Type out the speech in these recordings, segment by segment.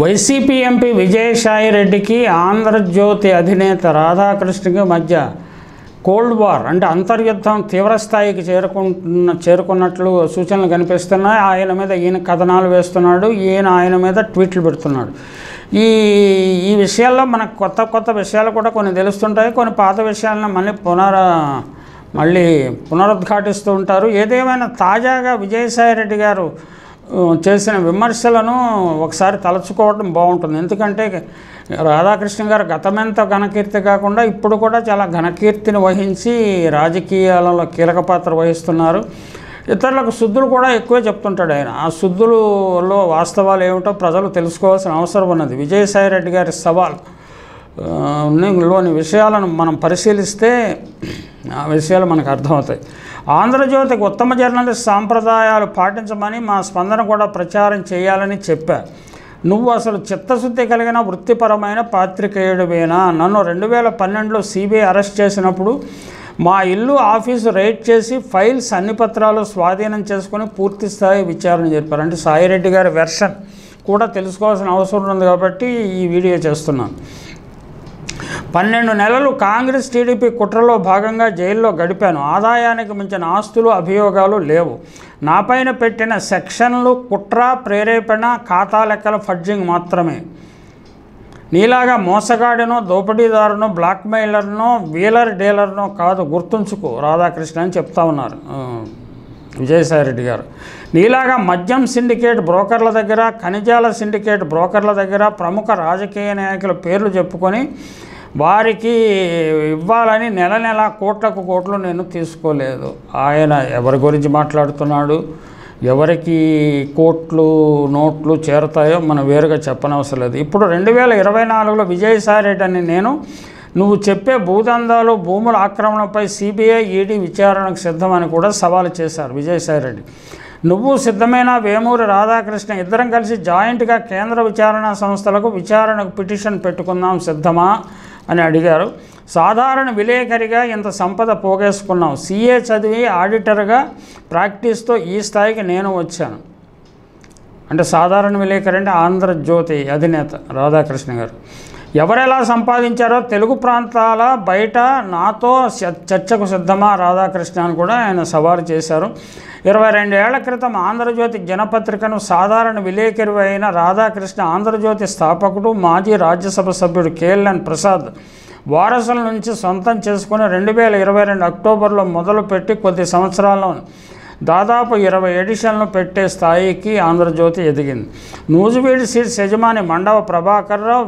YCP MP Vijayasai రెడ్డికి ఆంధ్రజ్యోతి అధినేత రాధాకృష్ణకి మధ్య కోల్డ్ వార్ అంటే అంతర్యుద్ధం తీవ్రస్థాయికి చేరుకున్నట్లు సూచనలు కనిపిస్తున్నాయి. ఆయన మీద ఈయన కథనాలు వేస్తున్నాడు, ఈయన ఆయన మీద ట్వీట్లు పెడుతున్నాడు. ఈ విషయాల్లో మనకు కొత్త విషయాలు కూడా కొన్ని తెలుస్తుంటాయి, కొన్ని పాత విషయాలను మళ్ళీ పునరుద్ఘాటిస్తూ ఉంటారు. ఏదేమైనా తాజాగా విజయసాయి రెడ్డి గారు చేసిన విమర్శలను ఒకసారి తలుచుకోవడం బాగుంటుంది. ఎందుకంటే రాధాకృష్ణ గారు గతమెంత ఘనకీర్తి కాకుండా ఇప్పుడు కూడా చాలా ఘనకీర్తిని వహించి రాజకీయాలలో కీలక పాత్ర వహిస్తున్నారు. ఇతరులకు శుద్ధులు కూడా ఎక్కువే చెప్తుంటాడు ఆయన. ఆ శుద్ధులలో వాస్తవాలు ఏమిటో ప్రజలు తెలుసుకోవాల్సిన అవసరం ఉన్నది. విజయసాయి రెడ్డి గారి సవాల్ లోని విషయాలను మనం పరిశీలిస్తే ఆ విషయాలు మనకు అర్థమవుతాయి. ఆంధ్రజ్యోతికి ఉత్తమ జర్నలిస్ట్ సాంప్రదాయాలు పాటించమని మా స్పందన కూడా ప్రచారం చేయాలని చెప్పా. నువ్వు అసలు చిత్తశుద్ధి కలిగిన వృత్తిపరమైన పాత్రికేయుడివేనా? నన్ను 2012లో సిబిఐ అరెస్ట్ చేసినప్పుడు మా ఇల్లు ఆఫీసు రైడ్ చేసి ఫైల్స్ అన్ని పత్రాలు స్వాధీనం చేసుకొని పూర్తి స్థాయి విచారణ జరిపారు. అంటే సాయిరెడ్డి గారి వెర్షన్ కూడా తెలుసుకోవాల్సిన అవసరం ఉంది కాబట్టి ఈ వీడియో చేస్తున్నాను. 12 నెలలు కాంగ్రెస్ టీడీపీ కుట్రలో భాగంగా జైల్లో గడిపాను. ఆదాయానికి మించిన ఆస్తులు అభియోగాలు లేవు. నాపైన పెట్టిన సెక్షన్లు కుట్ర, ప్రేరేపణ, ఖాతా లెక్కల ఫడ్జింగ్ మాత్రమే. నీలాగా మోసగాడినో, దోపిడీదారునో, బ్లాక్మెయిలర్నో, వీలర్ డీలర్నో కాదు, గుర్తుంచుకో రాధాకృష్ణ అని చెప్తా ఉన్నారు విజయసాయిరెడ్డి గారు. నీలాగా మద్యం సిండికేట్ బ్రోకర్ల దగ్గర, ఖనిజాల సిండికేట్ బ్రోకర్ల దగ్గర ప్రముఖ రాజకీయ నాయకుల పేర్లు చెప్పుకొని వారికి ఇవ్వాలని నెల కోట్లకు కోట్లు నేను తీసుకోలేదు. ఆయన ఎవరి గురించి మాట్లాడుతున్నాడు, ఎవరికి కోట్లు నోట్లు చేరతాయో మనం వేరుగా చెప్పనవసరం లేదు. ఇప్పుడు 2024లో విజయసాయిరెడ్డి అని నేను నువ్వు చెప్పే భూదందాలు, భూముల ఆక్రమణపై సిబిఐ, ఈడీ విచారణకు సిద్ధమని కూడా సవాలు చేశారు విజయసాయిరెడ్డి. నువ్వు సిద్ధమైన వేమూరి రాధాకృష్ణ ఇద్దరం కలిసి జాయింట్గా కేంద్ర విచారణా సంస్థలకు విచారణకు పిటిషన్ పెట్టుకుందాం, సిద్ధమా అని అడిగారు. సాధారణ విలేకరిగా ఇంత సంపద పోగేసుకున్నాం. సిఏ చదివి ఆడిటర్గా ప్రాక్టీస్తో ఈ స్థాయికి నేను వచ్చాను. అంటే సాధారణ విలేకరి అంటే ఆంధ్రజ్యోతి అధినేత రాధాకృష్ణ గారు. ఎవరెలా సంపాదించారో తెలుగు ప్రాంతాల బయట నాతో చర్చకు సిద్ధమా రాధాకృష్ణ అని కూడా ఆయన సవాలు చేశారు. 22 ఏళ్ల క్రితం ఆంధ్రజ్యోతి జనపత్రికను సాధారణ విలేకరి అయిన రాధాకృష్ణ ఆంధ్రజ్యోతి స్థాపకుడు, మాజీ రాజ్యసభ సభ్యుడు కేఎల్ఎన్ ప్రసాద్ వారసుల నుంచి సొంతం చేసుకుని 2022 అక్టోబర్లో మొదలుపెట్టి కొద్ది సంవత్సరాల్లో దాదాపు 20 ఎడిషన్లు పెట్టే స్థాయికి ఆంధ్రజ్యోతి ఎదిగింది. నూజివీడు సీడ్స్ యజమాని మండవ ప్రభాకర్రావు,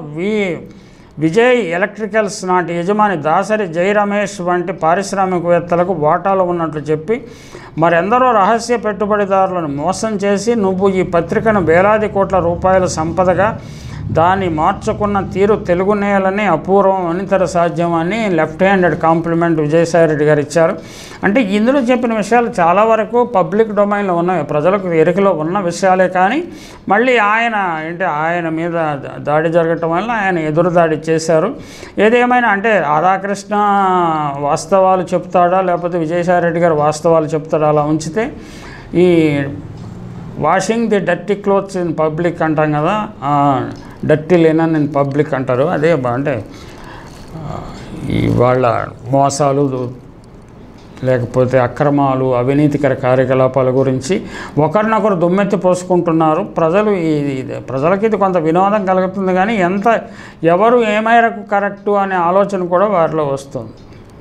విజయ్ ఎలక్ట్రికల్స్ నాటి యజమాని దాసరి జయరమేష్ వంటి పారిశ్రామికవేత్తలకు వాటాలు ఉన్నట్లు చెప్పి మరెందరో రహస్య పెట్టుబడిదారులను మోసం చేసి నువ్వు ఈ పత్రికను వేలాది కోట్ల రూపాయల సంపదగా దాన్ని మార్చుకున్న తీరు తెలుగు నేలని అపూర్వం, అనితర సాధ్యం అని లెఫ్ట్ హ్యాండెడ్ కాంప్లిమెంట్ విజయసాయిరెడ్డి గారు ఇచ్చారు. అంటే ఇందులో చెప్పిన విషయాలు చాలా వరకు పబ్లిక్ డొమైన్లో ఉన్నవి, ప్రజలకు ఎరికలో ఉన్న విషయాలే. కానీ మళ్ళీ ఆయన మీద దాడి జరగటం వల్ల ఆయన ఎదురుదాడి చేశారు. ఏదేమైనా అంటే రాధాకృష్ణ వాస్తవాలు చెప్తాడా లేకపోతే విజయసాయిరెడ్డి గారు వాస్తవాలు చెప్తాడా అలా ఉంచితే ఈ washing the dirty clothes in public అంటాం కదా, డర్టీ లినన్ ఇన్ పబ్లిక్ అంటారు. అదే అంటే ఈ వాళ్ళ మోసాలు లేకపోతే అక్రమాలు, అవినీతికర కార్యకలాపాల గురించి ఒకరినొకరు దుమ్మెత్తి పోసుకుంటున్నారు. ప్రజలకి ఇది కొంత వినోదం కలుగుతుంది, కానీ ఎవరు ఏ మేరకు కరెక్టు అనే ఆలోచన కూడా వారిలో వస్తుంది.